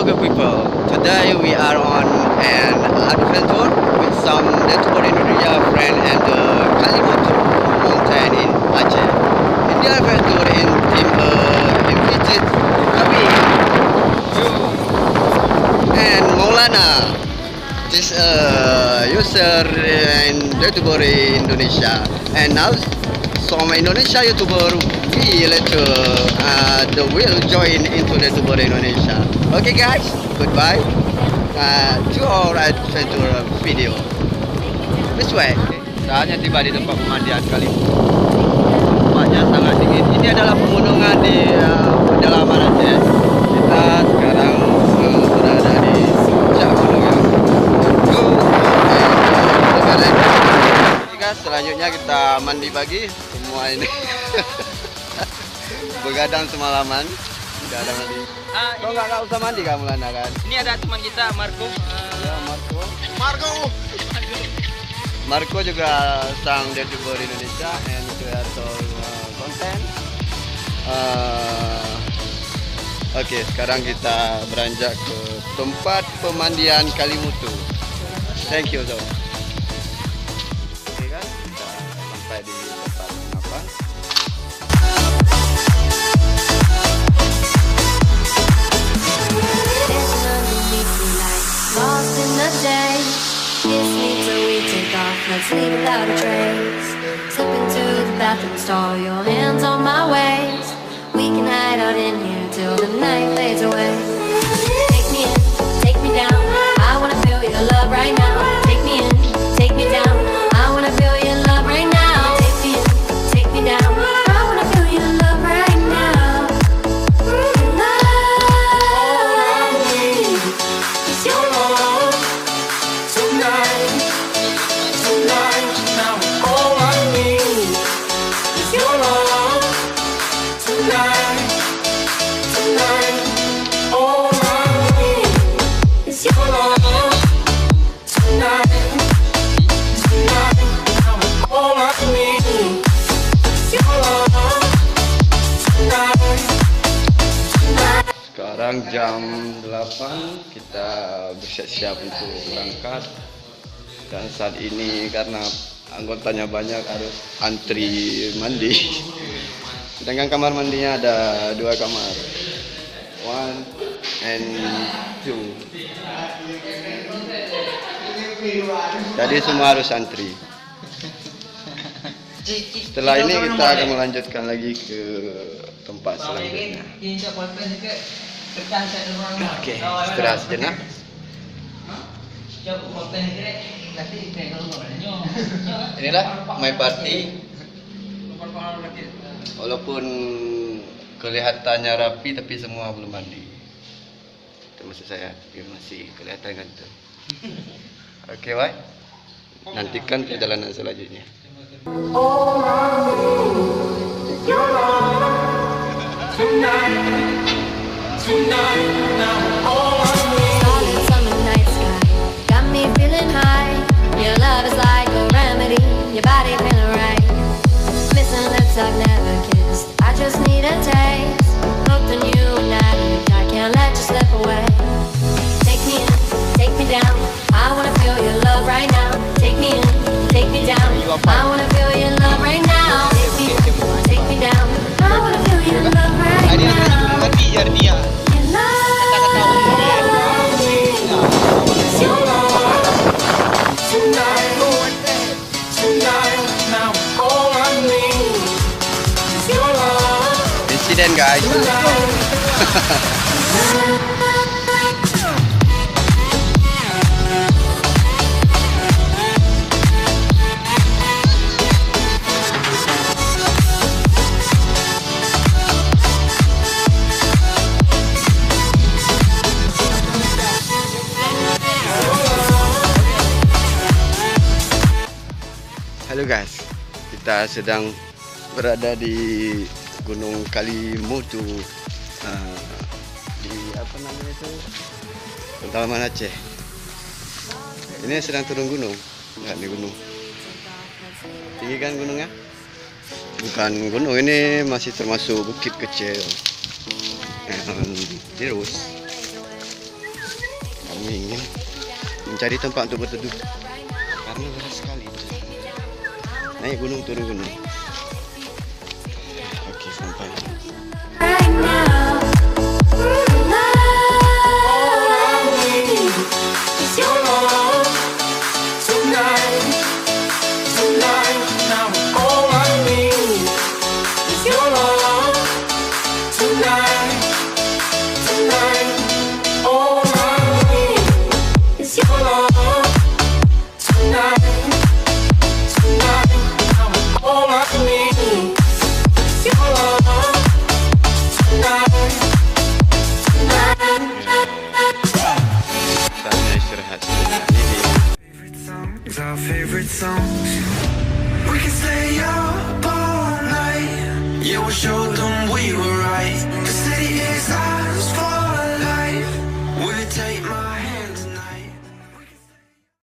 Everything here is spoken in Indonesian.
Hello good people, today we are on an adventure with some network Indonesia friend and the Kalimeutu mountain in Aceh. In the adventure in visit kami and Maulana, this user in network Indonesia, and now some Indonesia YouTuber will join into the YouTuber Indonesia. Okay guys, goodbye to our adventure video. This way. Saatnya tiba di tempat pemandian Kalimeutu. Tempatnya sangat dingin. Ini adalah pegunungan di Pendalaman Aceh. Kita sekarang berada di puncak gunung yang guys, selanjutnya kita mandi pagi semua ini. Begadang semalaman, tidak ada mandi. Kok nggak usah mandi kamu Lana kan? Ini ada teman kita Marco. Ya Marco juga sang YouTuber Indonesia and creator konten. Oke, sekarang kita beranjak ke tempat pemandian Kalimeutu. Thank you so. Oke kan, kita sampai di tempat penginapan. Lost in the day, kiss me till we take off, let's leave without a trace. Slip into the bathroom stall, your hands on my waist. We can hide out in here till the night fades away. Take me in, take me down, I wanna feel your love right now. Take me in, take me down, I wanna feel your love right now. Take me in, take me down, I wanna feel your love right now. Your love is your love tonight, tonight. Now all I need is your love tonight, tonight. All I need is your love tonight, tonight. Now all I need is your love tonight, tonight. Sekarang jam 8, kita bersiap-siap untuk berangkat. Dan saat ini karena anggotanya banyak harus antri mandi. Sedangkan kamar mandinya ada 2 kamar, 1 and 2. Jadi semua harus antri. Setelah ini kita akan melanjutkan lagi ke tempat selanjutnya. Oke, istirahat sejenak. Inilah my party. Walaupun kelihatannya rapi, tapi semua belum mandi. Itu maksud saya, masih kelihatan gantung. Oke, baik. Nantikan perjalanan selanjutnya. All I need is your love tonight, tonight. Now all I need. Solid summer night sky got me feeling high. Your love is like a remedy. Your body feeling right. Missing lips I've never kissed. I just need a taste. Hooked on you and I can't let you slip away. Take me in, take me down. I wanna feel your love right now. Take me in, take me down. I wanna feel your love right now. Take me down. I wanna feel your love right now. Your love is your love tonight, tonight. Now all I need is your love. Insiden guys. Halo guys, kita sedang berada di Gunung Kalimeutu, di apa namanya itu, Pendalaman Aceh. Ini sedang turun gunung, lihat di gunung. Tinggi kan gunungnya? Bukan gunung, ini masih termasuk bukit kecil. Terus Kami ingin mencari tempat untuk berteduh karena lelah sekali. Naik gunung, turun gunung. Okey, sampai. Right now, it's your love tonight, tonight. Now all I need is your love tonight, tonight. All I need is your love tonight, tonight. Now all I need is your love tonight, tonight. Saatnya istirahat sebentar ini. Our favorite songs. We can stay up all night. Yeah, we'll show them we were right. The city is ours for life. Will you take my hand?